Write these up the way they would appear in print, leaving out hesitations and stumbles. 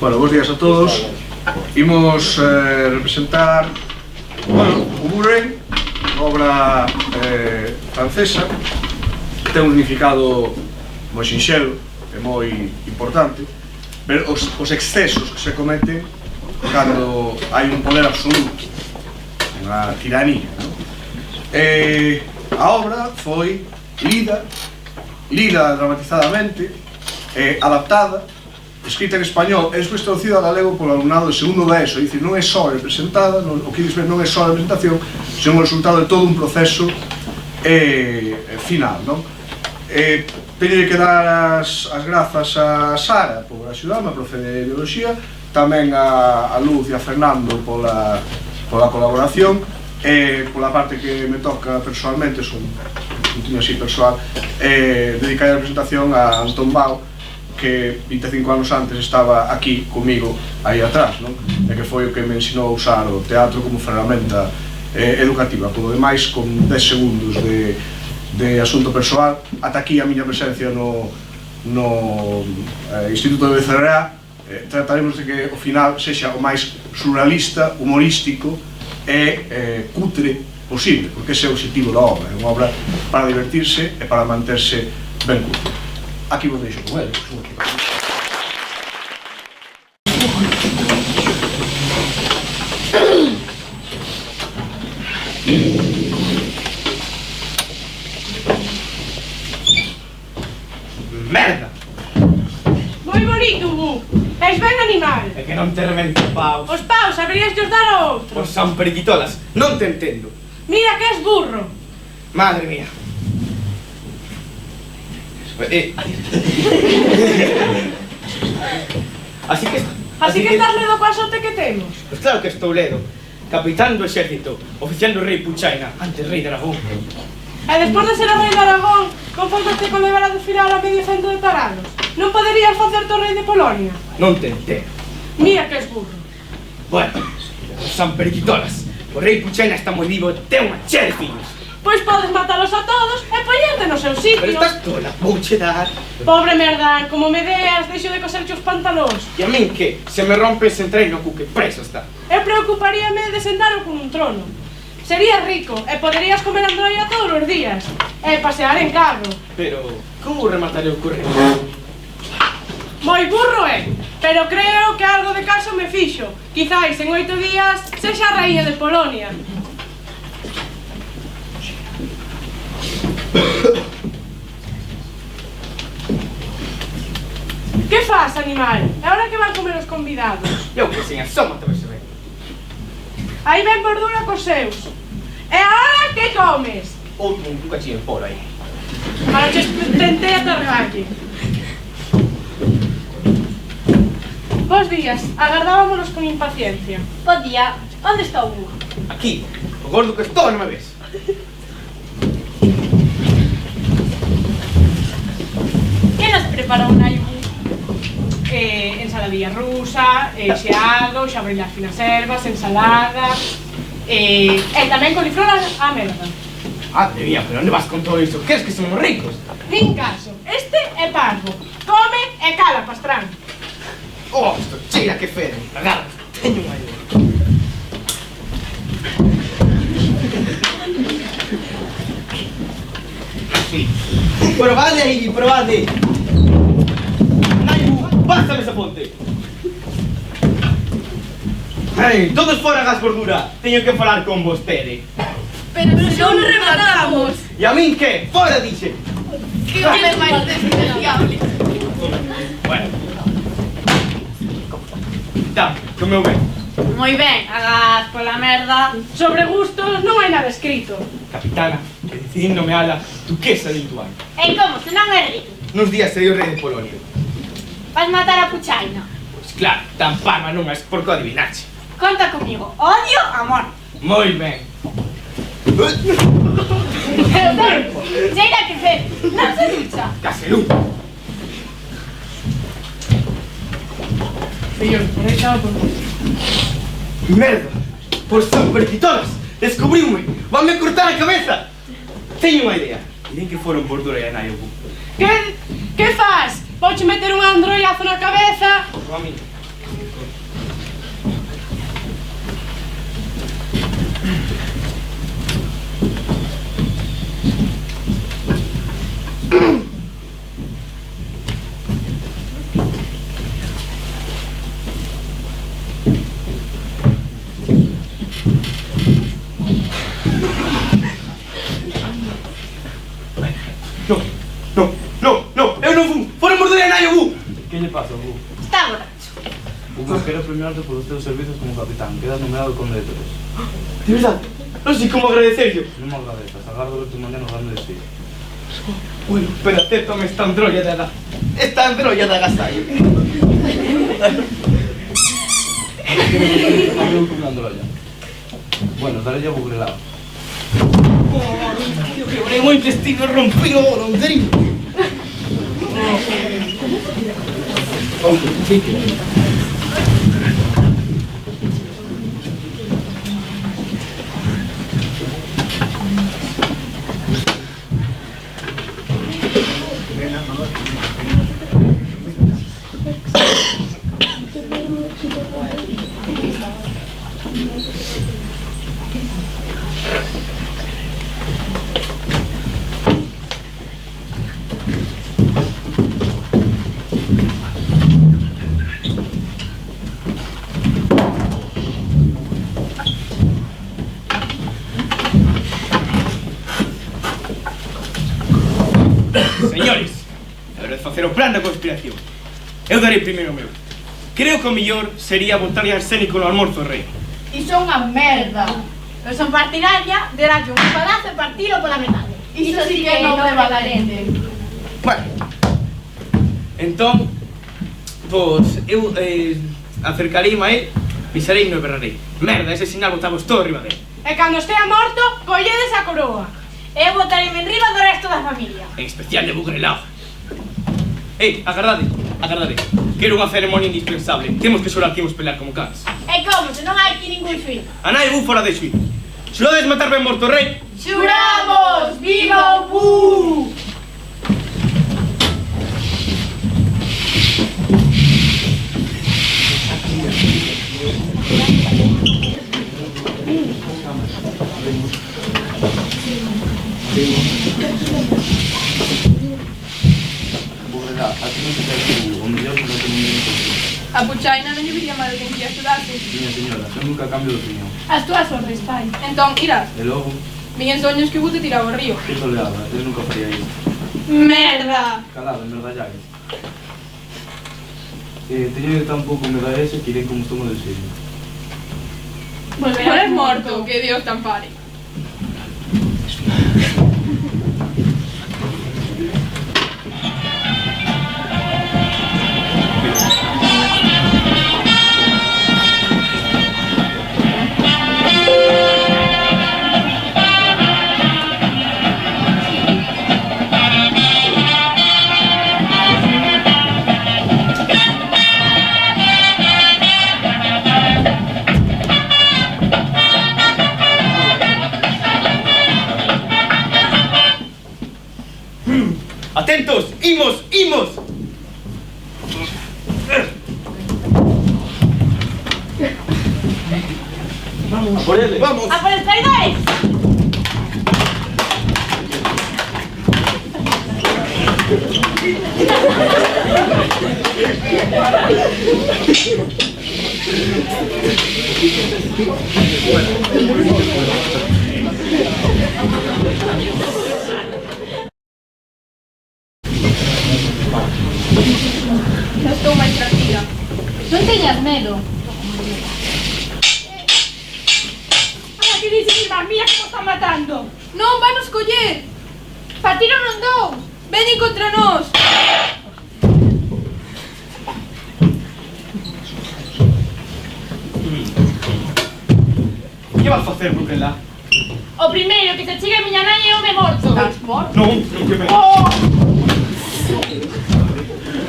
Bueno, bons días a todos. Imos representar o Bourrée, obra francesa. Ten un significado moi sinxelo e moi importante, ver os excesos que se cometen cando hai un poder absoluto, unha tiranía. A obra foi lida dramatizadamente, adaptada, escrita en español e despois traducida ao galego polo alumnado de segundo da ESO. Dicir, non é só representada, o que dices non é só a representación, senón o resultado de todo un proceso final, non? Teño que dar as grazas a Sara por axudarme, a profe de biología, tamén a Luz e a Fernando pola colaboración, e pola parte que me toca personalmente, son un tiño así persoal, dedicar a representación a Antón Bao, que 25 anos antes estaba aquí comigo, aí atrás, non? E que foi o que me ensinou a usar o teatro como ferramenta educativa. Polo demais, con 10 segundos de asunto persoal, ata aquí a miña presencia no Instituto de BCRA. Trataremos de que o final sexa o máis surrealista, humorístico e cutre posible, porque ese é o objetivo da obra. É unha obra para divertirse e para manterse ben cutre. Aquí vos deixo con ele. Merda! Moi bonito, Bu. És ben animal. É que non te revento paus. Os paus haberías de os dar a outro. Os san periquitolas, non te entendo. Mira que és burro. Madre mía. Así que estás ledo co azote que temos. Pois claro que estou ledo. Capitán do exército, oficial do rei Puchaina, antes rei de Aragón. E despois de ser o rei de Aragón, confórmate con levar a desfilar a medio cento de tarados. Non poderías facerte o rei de Polonia. Non te entendo. Mira que és burro. Bueno, os san periquitolas. O rei Puchaina está moi vivo e ten unha chea de fillos. Pois podes matalos a todos e poñerte no seu sitio. Pero estás tola, vouche dar. Pobre merda, como me deas, deixo de coserche os pantalóns. E a min que? Se me rompes entrei no cuque, preso está. Eu preocuparíame de sentaro con un trono. Serías rico e poderías comer androia todos os días e pasear en carro. Pero, como remataré o currículo? Moi burro é, pero creo que algo de caso me fixo. Quizáis en 8 días sexa a raíña de Polonia. Que faz, animal? E ahora que van comer os convidados? Eu que sin asómate vai se ver. Aí ven bordura cos seus. E ahora que comes? Outro un cachillo por aí. Para que tentei atargalle. Bos días, agardábamonos con impaciencia. Bon día, onde está o burro? Aquí, o gordo que estou non me ves. Que nos preparou Naibu? Ensaladilla rusa, xeado, xabrelas finas ervas, ensalada, e tamén coliflor a merda. Madre mía, pero onde vas con todo iso? Queres que somos ricos? Nin caso, este é parvo. Come e cala, pastrán. Oh, isto cheira que fede. Agarra, teño unha idea. Probade aí, probade. Pásame esa ponte. Ei, todos fora gas gordura. Teño que falar con vostede. Pero se non rematamos. E a min que? Fora, dixe. Que home máis despreciable. Bueno. Comeu ben. Moi ben, agás pola merda. Sobre gustos non hai nada escrito. Capitana, que decidín nomeala duquesa de Lituania. E como, se non é rico? Nos días sería o rei de Polonia. Vas matar a Puchaina. Pois claro, tan parma non é por que adivinache. Conta comigo, odio, amor. Moi ben. Cheira que fe, non se ducha. Caselú. Señor, por aí estaba por vos. Merda! Por san periquitolas! Descubriu-me! Vanme cortar a cabeza! Teño unha idea. Dirén que foron por Dora e Naiobu. Que faz? Vouche meter un androiazo na cabeza. A mí. No, eu non fun, foron morder a nai o Bu. Que lle pasa, Bu? Está borracho. Hugo, quero premiarte polos teus servizos como capitán. Quedas nomeado conde de Toros. De verdade, non sei como agradecerlo. Non me agradezas, agardo verte mañá no grande desfile. Bueno, pero acéptame esta androlla de agá. Esta androlla de agasallo. Eu con unha androlla. Bueno, darelle a bugrelado. Tío, quebrei o intestino rompido, non terio. Señores, é hora de facer o plan da conspiración. Eu darei primeiro o meu. Creo que o mellor sería botarlle arsénico no almorzo do rei. Iso é unha merda. Eu son partidaria de darlle un palazo e partilo pola metade. Iso sí que non é valente. Bueno, entón, pois, eu acercarei a él, pisarei e berrarei. Merda, ese sinal botamos todo arriba dele. E cando estea morto, colledes a coroa. Eu botareme en riba do resto da familia. En especial de bugrelado. Agardade. Quero unha ceremonia indispensable. Temos que xorar que imos pelear como cans. E como, se non hai aquí ningún xuíz? A nai Bu fora de xuíz. Xurades matar ben morto o rei. Xuramos! Viva o Bu! Bugrelado, a ti non te quedas o mellor que non te ninguén contigo. A Puchaina non lle viría mal que quería xurase. Miña señora, eu nunca cambio de opinión. As túas ordes, pai. Entón, irás. E logo, Viñen soños que vos te tiraba ao río. que soleaba, eu nunca faría iso. Merda! Calado, en verdad, llagues. Teño tan pouco me da ese que irei como estomo del sello. Volverás morto, que Dios te ampare. Atentos, imos. Vamos, por ele. Vamos. A por os traidores! Non estou máis tranquila. Non teñas medo. Ala, que dices, irmás, mira como están matando. Non, vanos coller! Partiro non dous. Veñen contra nós! Que vas facer, Bugrelado? O primeiro que se chegue a miña nai é o me morto. Estás morto? Non que me... Oh!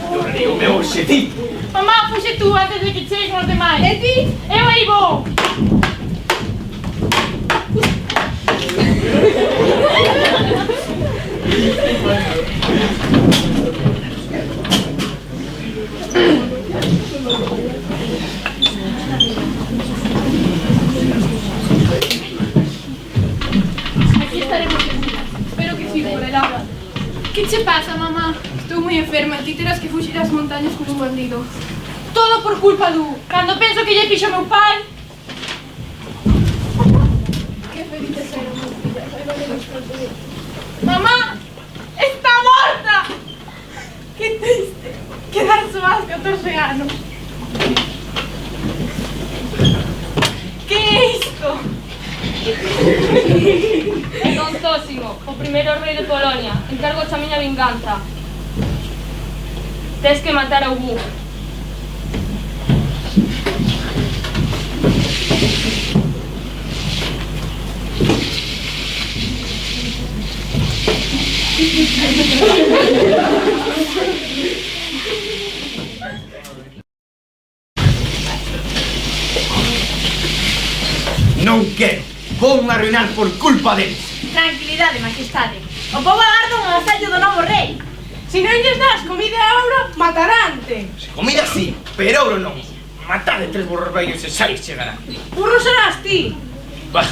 Dorarei o meu objetivo. Mamá, fuxe tú antes de que cheguen os demais. E ti? Eu aí vou. Aquí estaremos seguras. Espero que sí, por el agua. Que che pasa, mamá? Estou moi enferma, ti terás que fuxir ás montañas con un bandido. Todo por culpa do... Cando penso que lle fixo meu pai... Que felices éramos, fillas. Ai, vale nuestro Dios. Mamá, está morta! Que triste. Quedar só aos 14 anos. Que é isto? É Don Zósimo, o primeiro rei de Polonia. Encargoche a miña vinganza. Tes que matar ao Bu. Non quero. Vou arruinar por culpa deles. Tranquilidade, majestade. O povo agarda un agasallo do novo rei. Si non lles das comida e ouro, matarante. Comida sí, pero ouro non. Matade 3 burros vellos e xa chegará. Burro serás ti. Bah,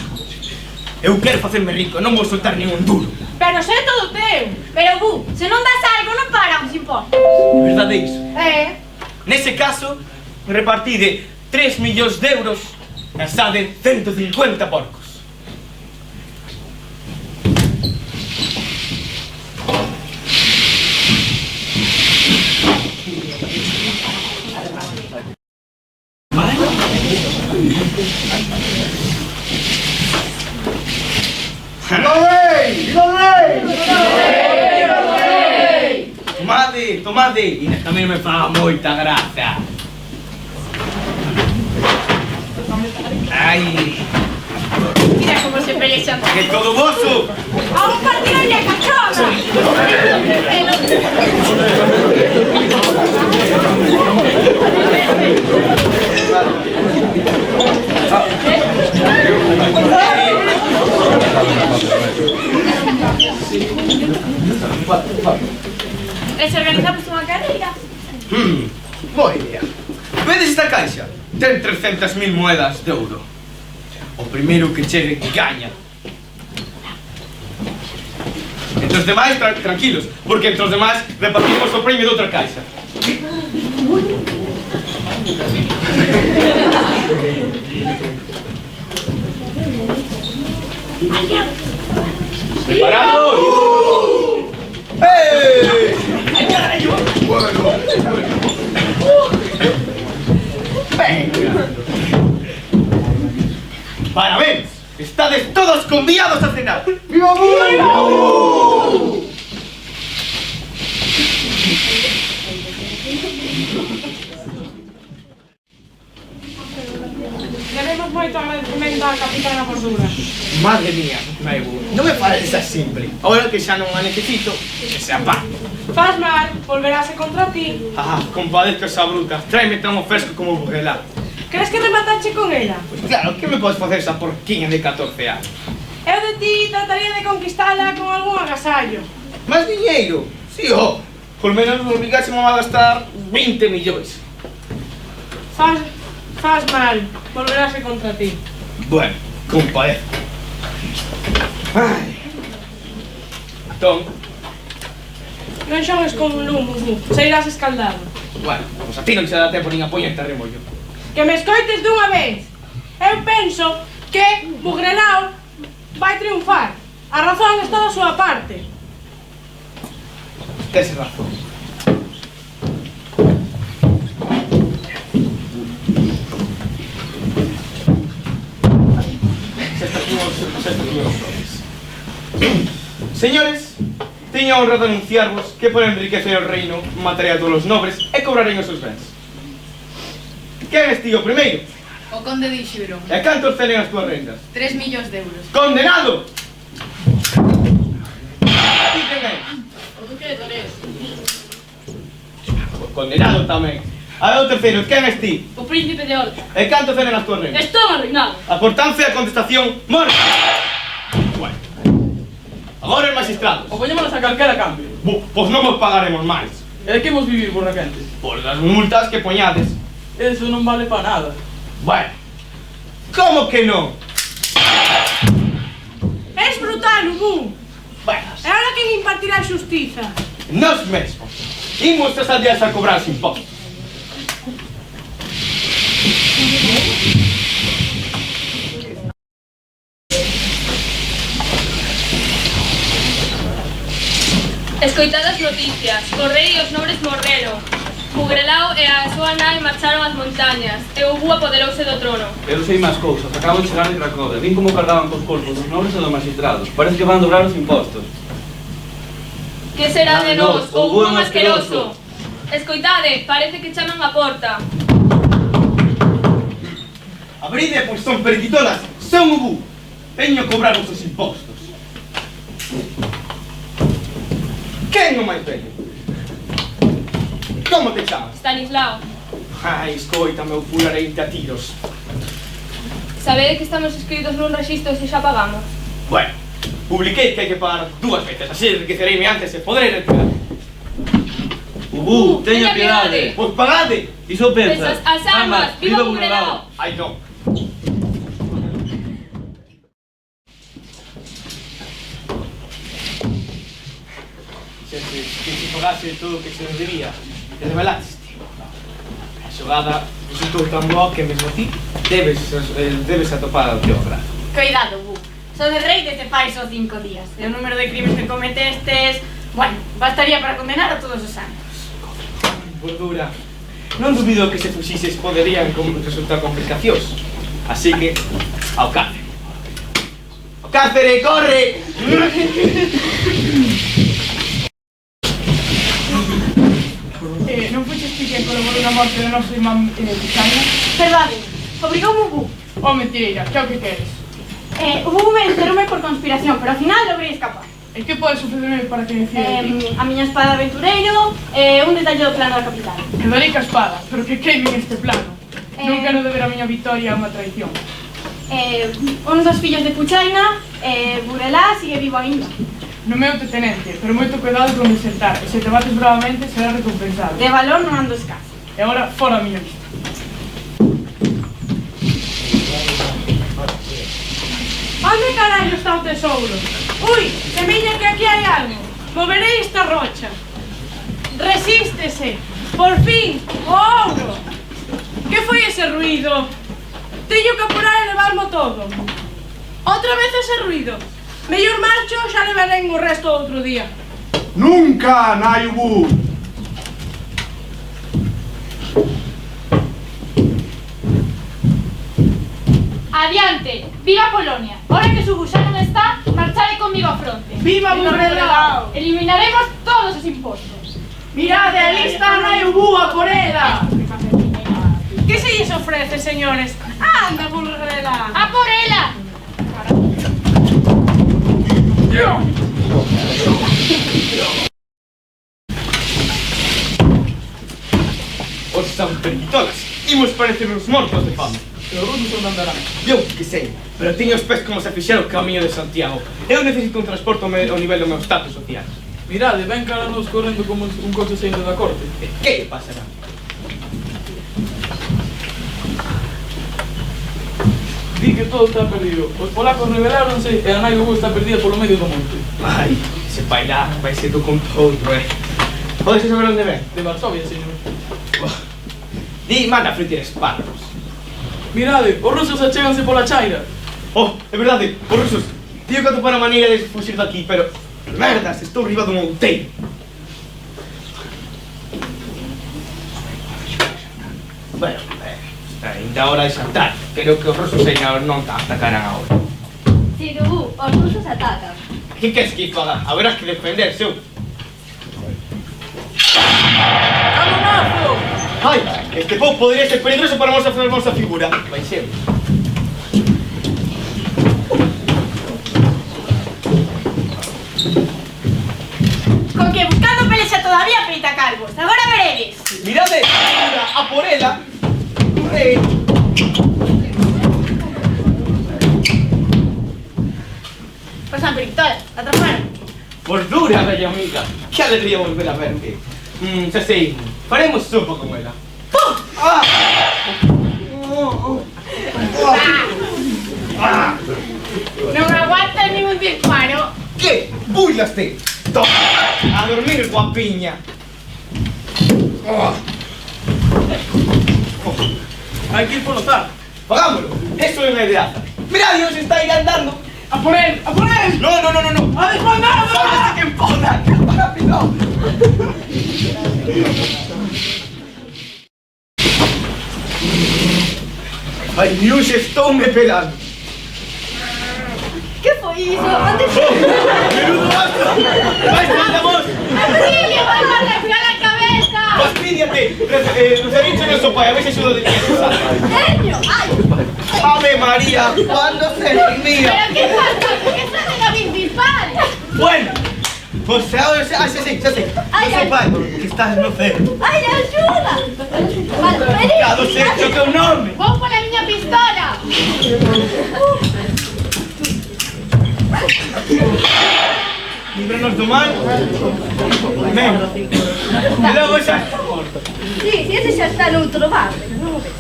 eu quero facerme rico, non vou soltar ningún duro. Pero sé todo teu. Pero, Bu, se non das algo, non pagan os impostos. Verdade iso? Nese Nese caso, repartide 3 millóns de euros e asade 150 porcos. Tomade, e tamén me fa moita graza. Ai, Mira como se pelexan. que todo voso. Vamos partir a miña cachorra. E se organizamos unha carreira? Boa idea. Vedes esta caixa? Ten 300.000 moedas de ouro. O primeiro que chegue gaña. Entre os demais, tranquilos, porque entre os demais repartimos o premio de outra caixa. ¿Preparados? ¡Hey! Bueno. Venga. Parabéns. Estades todos convidados a cenar. ¡Viva Bu! Debemos moito agradecemento á capitana Bordura. Madre mía, Maibu, non me pareces simple. Ahora que xa non a necesito, que se aparte. Faz mal, volverase contra ti. Ah, compadezco esa bruta. Tráeme tramo fresco como burrela. Crees que rematache con ela? Pues claro, que me podes facer esa porquiña de 14 anos? Eu de ti trataría de conquistala con algún agasallo. Más diñeiro? Si, oh. Por menos me obligásemos a gastar 20 millóns. Faz mal, volverase contra ti. Bueno, compadezco. Ai. Entón, Non xogues con un lumo, Bu. Sairás escaldado. bueno, pues a ti non se dá tempo nin a poñerte a remollo. Que me escoites dunha vez. Eu penso que Bugrenau vai triunfar. A razón está da súa parte. Tes razón. Señores, teño a honra de anunciarvos que por enriquecer o reino mataré a todos os nobres e cobrarei os seus bens. Quen estivo primeiro? O conde de Ixibron. E cantos celen as túas rendas? 3 millóns de euros. ¡Condenado! Aquí quen é? O duque de Torés. Condenado tamén. A ver o terceiro, quen es ti? O príncipe de Horta. E canto celen as túas rendas? Estou arruinado. A portancia e a contestación, morte! Bueno. Agora os magistrados. O poñémonos a calquera cambio. Pois non vos pagaremos máis. E de que vos vivir, borraquentes? Por das multas que poñades. Eso non vale pa nada. Bueno. Como que non? Es brutal, Bu. Bueno, E ahora quen impartirá a xustiza? nós mesmos. Imos estas aldeas a cobrar os impostos. Escoitadas noticias, o rei e os nobres morreron. Bugrelao e a súa nai marcharon ás montañas, e o Ubu apoderouse do trono. Eu sei máis cousas, acabo de chegar de Cracovia. Vin como cargaban cos corpos dos nobres e dos magistrados. Parece que van dobrar os impostos. Que será de nós, o Ubu masqueroso? Escoitade, parece que chaman a porta. Abride, pois son periquitolas, son Ubu. Veño a cobrar os impostos. Quen o máis vello? Como te chamas? Stanislao, Ai, escoita, meu furareinte a tiros. sabede que estamos escritos nun rexistro se xa pagamos? Bueno, publiquei que hai que pagar 2 veces, así enriquecereime antes e poderei retirar. Ubu, teña piedade. Pois pagade! Iso pensa. As armas, viva Bugrelao! Ai, non. Que se pagase todo o que se nos debía, te rebelaste. A xogada resultou tan boa que mesmo ti debes atopar o teu brazo. Cuidado, Bu. Son de rei desde fai só 5 días. E o número de crimes que cometestes, bueno, bastaría para condenar a todos os santos. Bordura, non dubido que se fuxises poderían resultar complicacións. Así que, ao cárcere. Ao cárcere, corre! Non fuches ti quen colaborou na morte do noso irmán Pixaina? Verdade, obrigoume o Bu. Oh, mentireira, que é o que queres? O Bu venceroume por conspiración, pero ao final logrei escapar. E que podes ofrecerme para que decida de ti? A miña espada aventureiro e un detalle do plano da capital. Que darei ca espada, pero que queimen este plano. Non quero deber a miña victoria a unha traición. Un dos fillos de Puchaina, Bugrelá, sigue vivo ainda. Non é o te tenente, pero moito cuidado con desertar, e se te bates bravamente será recompensado. De valor non ando escaso. E agora, fora a miña vista. Onde carallo está o tesouro? Ui, semella que aquí hai algo. Moverei esta rocha. Resístese. Por fin, o ouro. Que foi ese ruido? Teño que apurar e levarmo todo. Outra vez ese ruido. Mellor marcho, xa levarei o resto outro día. Nunca, nai Ubu! Adiante, viva Polonia. Ahora que su Buxa non está, marchade comigo a fronte. Viva Bugrelao! Eliminaremos todos os impostos. Mirade, ali está nai Ubu a por ela. Que se lles ofrece, señores? Anda, Bugrelao! A por ela! Os son periquitolas, imos parecer uns mortos de fame. E os rusos onde andarán? Eu que sei, pero teño os pés como se fixera o camiño de Santiago. Eu necesito un transporte ao nivel do meu status social. Mirade, ven cara nos correndo como un coche saindo da corte. E que lle pasará? Di que todo está perdido. Os polacos rebeláronse e a nai Ubu está perdida polo medio do monte. Ai, ese pailá vai ser do conto outro, Podes saber onde ven? De Varsovia, señor. Di, manda a fritir espárragos. Mirade, os rusos achéganse pola chaira. Oh, é verdade, os rusos. Tío que atopar a maneira de fuxir daqui, pero... Merdas, estou riba dun outeiro. Bueno, ainda a hora de xantar. Creo que os rusos non te atacarán agora. Si, Bu, os rusos atacan. Que queres que faga? Haberás que defenderse. ¡Canonazo! Ai, este pop podría ser peligroso para a nosa figura. Vai ser. Con que buscando pelexa todavía peita calvos. Agora veredes. Mirade, a por ela. Pasan periquitolas, atraparon. Por dura, bella amiga. Que alegría volver a verte. Xa sei, faremos sopa con ela. Non aguanta ningún disparo. Que? Bullaste. Toma, a dormir, guapiña. Hai que ir polo zar. Pagámoslo. Eso é unha ideaza. Mirad, Dios está aí andando. A por él, a por él. No. ¡A desbandada! ¡Sálvese que empoda! ¡Rápido! Ai, ni un estoume pelando. Que foi iso? Onde Menudo alto! Vai, manda vos! ¡Auxilio! ¡Vai a arrancar a cabeza! Fastidiate! Lucerito non so pai, a ver se axudo de ti. ¡Genio! ¡Ay! Ave María, cuando se mía. ¿Pero qué pasa? ¿Por qué sale David Bisbal? Bueno, pues ahora xa sei. Ai, Non ai. pai, porque estás no cero. ¡Ay, ayuda! Vale, vení. Cado sei o teu nome. Vou pola miña pistola! Líbranos do mal. Men, e logo xa... Sí, ese xa está noutro bar, pero non o ves.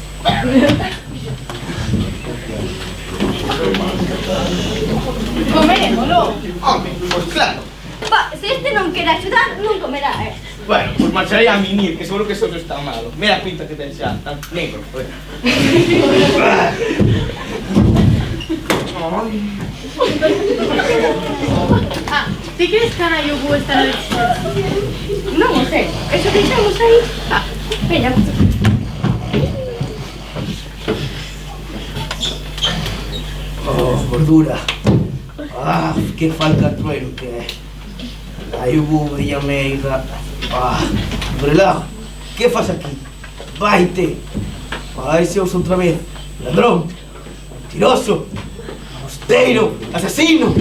Comémolo. Home, pois claro. Va, se este non quere axudar, non comerá, Bueno, pues marcharé a mimir, que seguro que eso no está malo. Mira a pinta que ten xa, tan negro. Pues. Ah, ti crees que Ana Yobu estará de non o sei, eso deixamos aí. Ah, veña. Oh, gordura. Ah, que falta trueno que é. Aí hubo bella meiga. Ah, Brelao, que faz aquí? Vaite. Vai se ousa outra vez. Ladrón, mentiroso, agosteiro, asesino.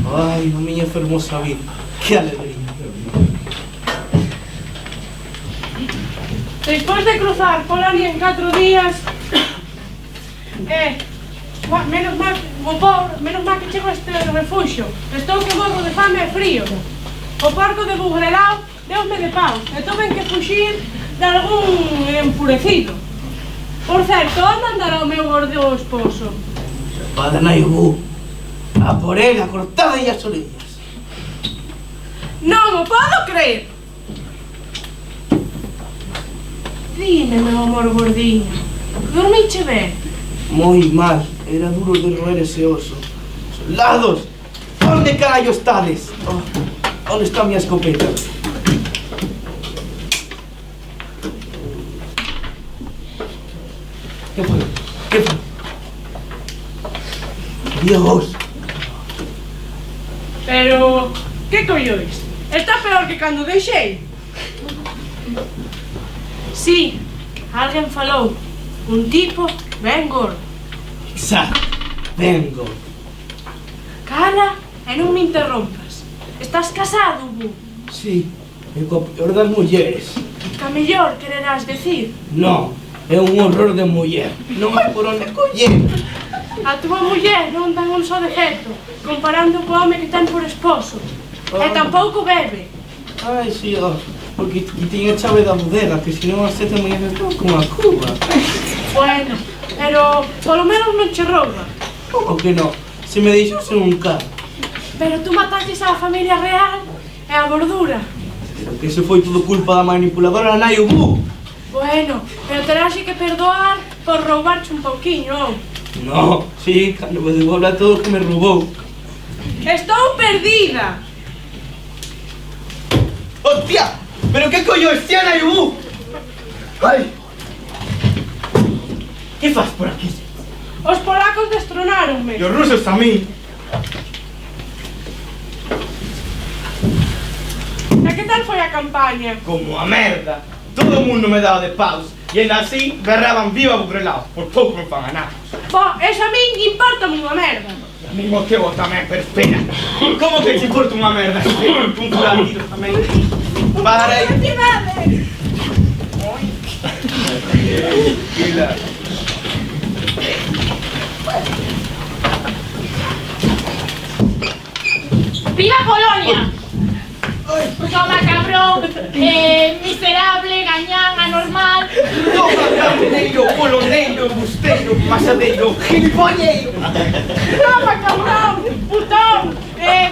Ai, a miña fermosa vida. Que alegría. Despois de cruzar Polonia en 4 días, menos mal que chego a este refuxio. Estou que morro de fame e frío. O porco de Bugrelao deume de pau e tuven que fuxir de algún enfurecido. Por certo, onde andará o meu gordo esposo? Para Naibu. A por ela, cortada e as orellas. Non o podo creer! Dime, meu amor gordinho, dormiche ben? Moi mal, era duro de roer ese oso. Soldados, onde carallo estades? Oh, onde está a miña escopeta? Que foi? Que foi? Dios! Pero, que collois? Está peor que cando deixei. Sí, alguén falou. Un tipo ben gordo. Exacto, vengo. Cala e non me interrompas. Estás casado, Bu? Sí, e coa peor das mulleres. Que a mellor quererás decir. Non, é un horror de muller. Non hai por onde coller. A túa muller non ten un só defecto, comparando co home que ten por esposo. E tampouco bebe. Ai, sí, ó, porque tiña a chave da bodega, que se non as 7 da mañá estaba como a Cuba. Bueno, pero polo menos non che rouba. Como que non? Se me deixou ser un carro. Pero tú mataches á familia real e a gordura. Pero que eso foi todo culpa da manipuladora Nayo Bu. Bueno, pero terás que perdoar por roubarche un pouquiño. No, sí, cando me devolva todo o que me roubou. Estou perdida. ¡Hostia! ¿Pero qué coño es Tiana Yubu? ¡Ay! ¿Qué fas por aquí? Os polacos destronáronme. Y os rusos a mí. E que tal foi a campaña? Como a merda. Todo o mundo me daba de paus. Y en así berraban viva Bugrelao. Por pouco me fan a nada. Bo, eso a min importa unha merda. Lo mismo que vos tamén, pero espera. ¿Cómo que te importa unha merda? Un fulanito tamén. Para aí. ¡Viva Polonia! Toma, cabrón, miserable, gañán, anormal. Toma, campeneiro, poloneiro, busteiro, masadeiro, gilipolleiro. Toma, cabrón, putón,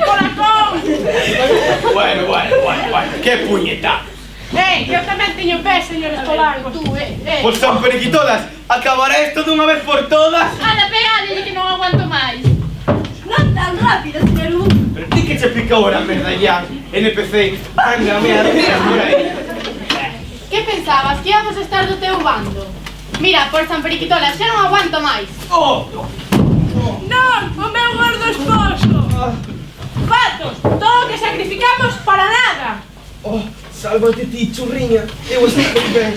colacón. Bueno, que puñeta. Que eu tamén teño pé, señores polacos. Tú, Pues son periquitolas. ¿Acabará esto de una vez por todas? anda, pegale, que non aguanto máis. Non tan rápido, señor. Pero ti que che pica ahora, merda ya. NPC, anda, mira por aí. Que pensabas, que íamos a estar do teu bando? Mira, por San Periquitola, xa non aguanto máis. Non, o meu gordo esposo. Patos, todo o que sacrificamos para nada. Sálvate ti, churriña. Eu estou moi ben.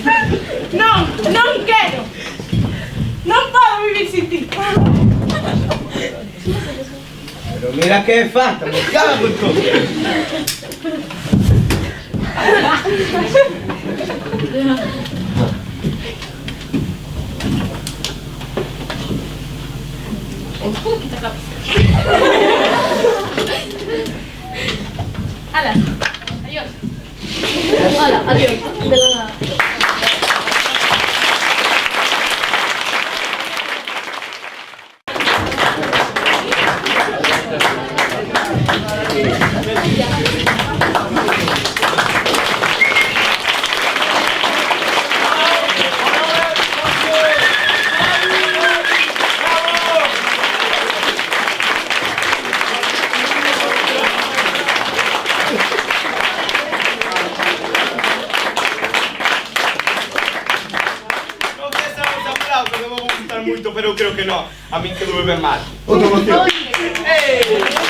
Non, non quero. Non podo vivir sin ti. Pero mira que falta, me cago en todo. Ala, adiós. Ala, adiós. De nada. Moito, pero eu creo que non. A min quedou ben mal. Outra moción. ¡Eh!